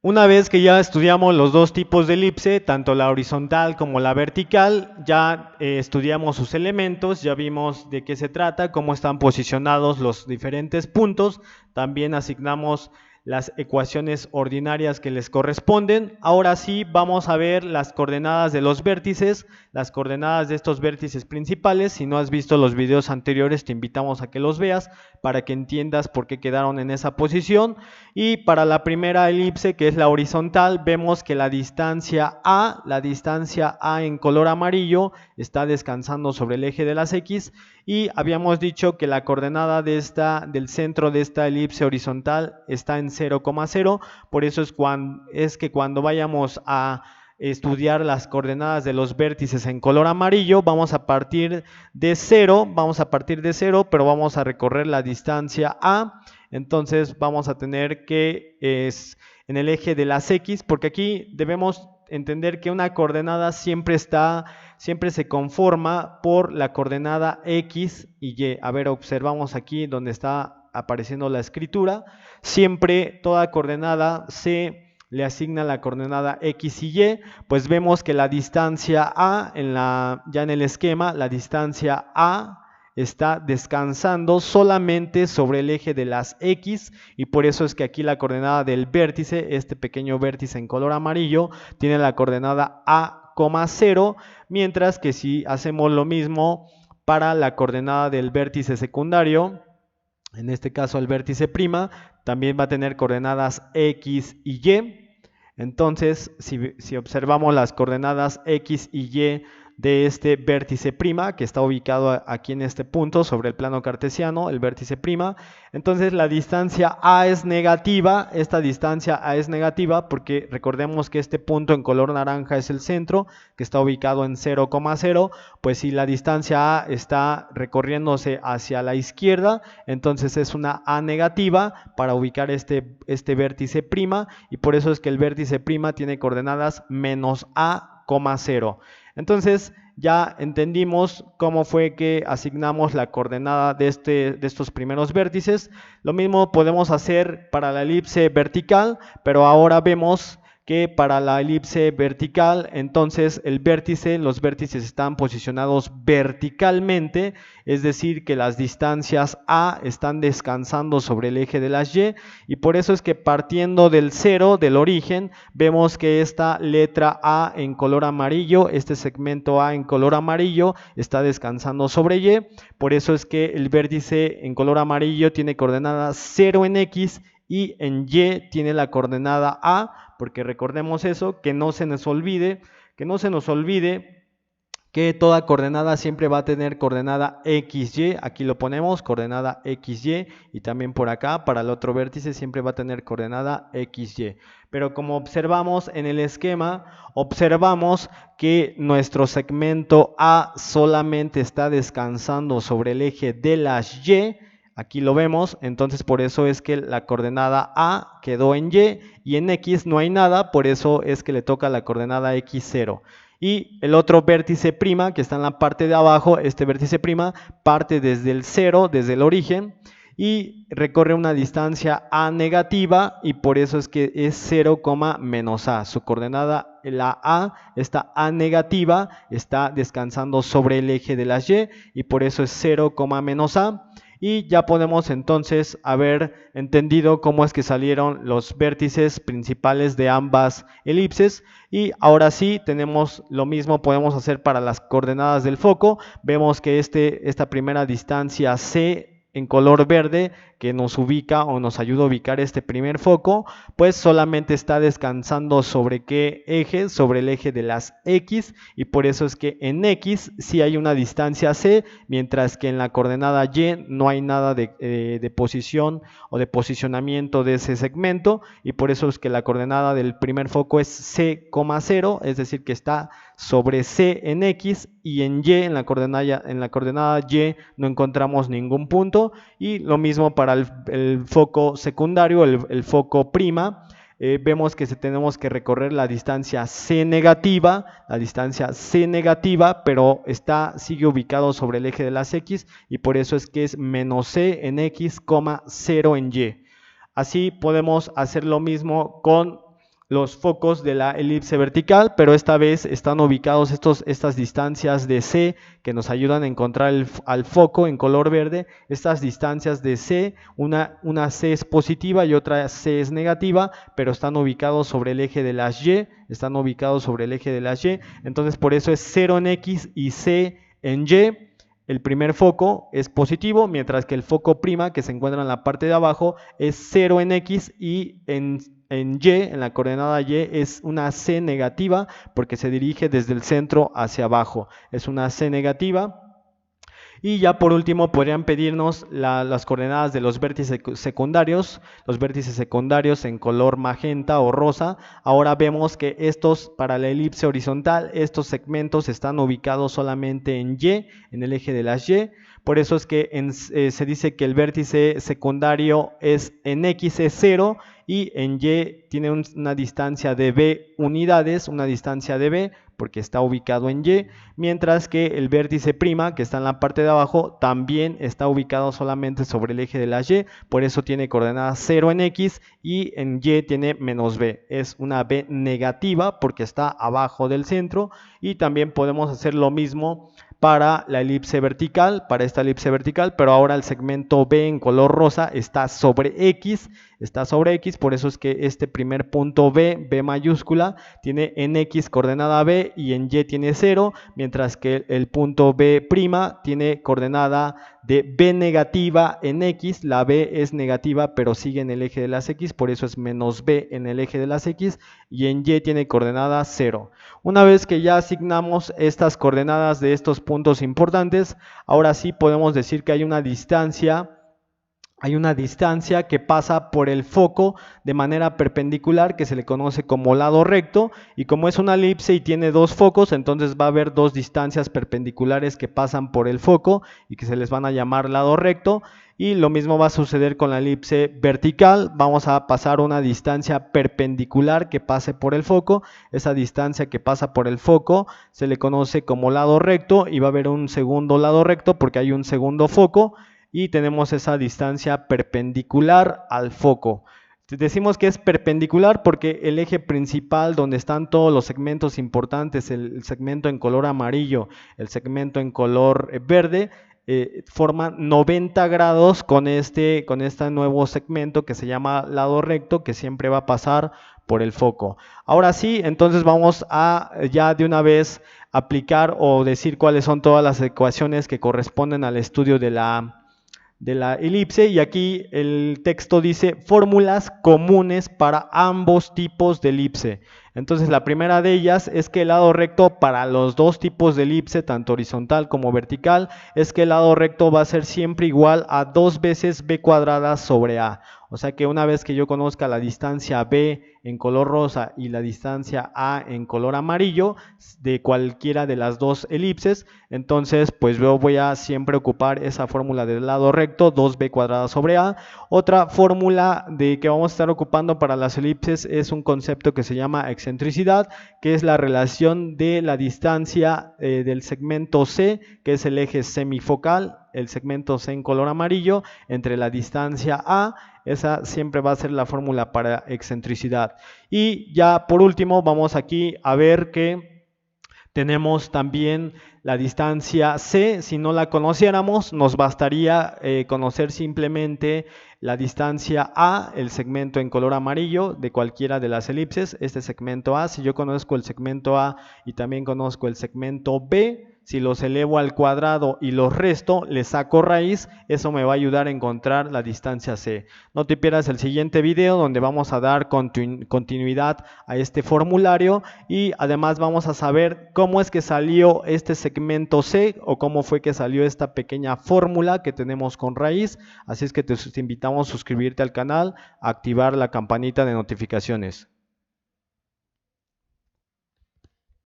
Una vez que ya estudiamos los dos tipos de elipse, tanto la horizontal como la vertical, ya estudiamos sus elementos, ya vimos de qué se trata, cómo están posicionados los diferentes puntos, también asignamos las ecuaciones ordinarias que les corresponden. Ahora sí vamos a ver las coordenadas de los vértices, las coordenadas de estos vértices principales. Si no has visto los videos anteriores, te invitamos a que los veas para que entiendas por qué quedaron en esa posición. Y para la primera elipse, que es la horizontal, vemos que la distancia A en color amarillo, está descansando sobre el eje de las X, y habíamos dicho que la coordenada del centro de esta elipse horizontal está en 0,0, por eso es que cuando vayamos a estudiar las coordenadas de los vértices en color amarillo, vamos a partir de 0, pero vamos a recorrer la distancia A. Entonces vamos a tener que es en el eje de las X, porque aquí debemos entender que una coordenada siempre se conforma por la coordenada X y Y. A ver, observamos aquí donde está apareciendo la escritura. Siempre toda coordenada se le asigna la coordenada X y Y, pues vemos que la distancia A, ya en el esquema, la distancia A está descansando solamente sobre el eje de las X, y por eso es que aquí la coordenada del vértice, este pequeño vértice en color amarillo, tiene la coordenada A,0, mientras que si hacemos lo mismo para la coordenada del vértice secundario, en este caso el vértice prima, también va a tener coordenadas X y Y. Entonces, si observamos las coordenadas X y Y de este vértice prima, que está ubicado aquí en este punto sobre el plano cartesiano, el vértice prima, entonces la distancia A es negativa. Esta distancia A es negativa porque recordemos que este punto en color naranja es el centro, que está ubicado en 0,0, pues si la distancia A está recorriéndose hacia la izquierda, entonces es una A negativa para ubicar este vértice prima, y por eso es que el vértice prima tiene coordenadas menos A,0. Entonces ya entendimos cómo fue que asignamos la coordenada de estos primeros vértices. Lo mismo podemos hacer para la elipse vertical, pero ahora vemos que para la elipse vertical, entonces los vértices están posicionados verticalmente, es decir, que las distancias A están descansando sobre el eje de las Y, y por eso es que partiendo del 0, del origen, vemos que esta letra A en color amarillo, este segmento A en color amarillo, está descansando sobre Y. Por eso es que el vértice en color amarillo tiene coordenada 0 en X, y en Y tiene la coordenada A, porque recordemos eso, que no se nos olvide que toda coordenada siempre va a tener coordenada XY. Aquí lo ponemos, coordenada XY, y también por acá para el otro vértice siempre va a tener coordenada XY. Pero como observamos en el esquema, observamos que nuestro segmento A solamente está descansando sobre el eje de las Y. Aquí lo vemos, entonces por eso es que la coordenada A quedó en Y, y en X no hay nada, por eso es que le toca la coordenada X0. Y el otro vértice prima que está en la parte de abajo, este vértice prima parte desde el 0, desde el origen, y recorre una distancia A negativa, y por eso es que es 0, menos A. Su coordenada, la A, esta A negativa, está descansando sobre el eje de las Y, y por eso es 0, menos A. Y ya podemos entonces haber entendido cómo es que salieron los vértices principales de ambas elipses. Y ahora sí tenemos lo mismo, podemos hacer para las coordenadas del foco. Vemos que esta primera distancia C en color verde, que nos ubica o nos ayuda a ubicar este primer foco, pues solamente está descansando sobre qué eje, sobre el eje de las X, y por eso es que en X sí hay una distancia C, mientras que en la coordenada Y no hay nada de posición o de posicionamiento de ese segmento, y por eso es que la coordenada del primer foco es C,0, es decir, que está sobre C en X, y en Y, en la coordenada Y, no encontramos ningún punto. Y lo mismo para el foco secundario, el foco prima. Vemos que tenemos que recorrer la distancia C negativa, pero sigue ubicado sobre el eje de las X, y por eso es que es menos C en X, 0 en Y. Así podemos hacer lo mismo con los focos de la elipse vertical, pero esta vez están ubicados estas distancias de C que nos ayudan a encontrar al foco en color verde. Estas distancias de C, una C es positiva y otra C es negativa, pero están ubicados sobre el eje de las Y, entonces por eso es 0 en X y C en Y. El primer foco es positivo, mientras que el foco prima, que se encuentra en la parte de abajo, es 0 en X y en Y, en la coordenada Y, es una C negativa porque se dirige desde el centro hacia abajo. Es una C negativa. Y ya por último podrían pedirnos las coordenadas de los vértices secundarios en color magenta o rosa. Ahora vemos que para la elipse horizontal, estos segmentos están ubicados solamente en Y, en el eje de las Y. Por eso es que se dice que el vértice secundario en X es 0 y en Y tiene una distancia de B unidades, porque está ubicado en Y, mientras que el vértice prima, que está en la parte de abajo, también está ubicado solamente sobre el eje de la Y, por eso tiene coordenadas 0 en X y en Y tiene menos B. Es una B negativa porque está abajo del centro, y también podemos hacer lo mismo para la elipse vertical, pero ahora el segmento B en color rosa está sobre X, por eso es que este primer punto B mayúscula, tiene en X coordenada B y en Y tiene 0, mientras que el punto B' tiene coordenada de B negativa en X, la B es negativa pero sigue en el eje de las X, por eso es menos B en el eje de las X, y en Y tiene coordenada 0. Una vez que ya asignamos estas coordenadas de estos puntos importantes, ahora sí podemos decir que hay una distancia que pasa por el foco de manera perpendicular, que se le conoce como lado recto, y como es una elipse y tiene dos focos, entonces va a haber dos distancias perpendiculares que pasan por el foco y que se les van a llamar lado recto. Y lo mismo va a suceder con la elipse vertical. Vamos a pasar una distancia perpendicular que pase por el foco. Esa distancia que pasa por el foco se le conoce como lado recto, y va a haber un segundo lado recto porque hay un segundo foco y tenemos esa distancia perpendicular al foco. Decimos que es perpendicular porque el eje principal donde están todos los segmentos importantes, el segmento en color amarillo, el segmento en color verde, forman 90 grados con este nuevo segmento que se llama lado recto, que siempre va a pasar por el foco. Ahora sí, entonces vamos a ya de una vez aplicar o decir cuáles son todas las ecuaciones que corresponden al estudio de la elipse, y aquí el texto dice fórmulas comunes para ambos tipos de elipse. Entonces la primera de ellas es que el lado recto para los dos tipos de elipse, tanto horizontal como vertical, es que el lado recto va a ser siempre igual a 2 veces b cuadrada sobre a. O sea que una vez que yo conozca la distancia b en color rosa y la distancia a en color amarillo de cualquiera de las dos elipses, entonces pues yo voy a siempre ocupar esa fórmula del lado recto, 2b cuadrada sobre a. Otra fórmula que vamos a estar ocupando para las elipses es un concepto que se llama excentricidad, que es la relación de la distancia del segmento C, que es el eje semifocal, el segmento C en color amarillo, entre la distancia A. Esa siempre va a ser la fórmula para excentricidad. Y ya por último vamos aquí a ver que tenemos también la distancia C. Si no la conociéramos, nos bastaría conocer simplemente la distancia A, el segmento en color amarillo de cualquiera de las elipses, este segmento A. Si yo conozco el segmento A y también conozco el segmento B, si los elevo al cuadrado y los resto, les saco raíz, eso me va a ayudar a encontrar la distancia C. No te pierdas el siguiente video donde vamos a dar continuidad a este formulario, y además vamos a saber cómo es que salió este segmento C o cómo fue que salió esta pequeña fórmula que tenemos con raíz. Así es que te invitamos a suscribirte al canal, a activar la campanita de notificaciones.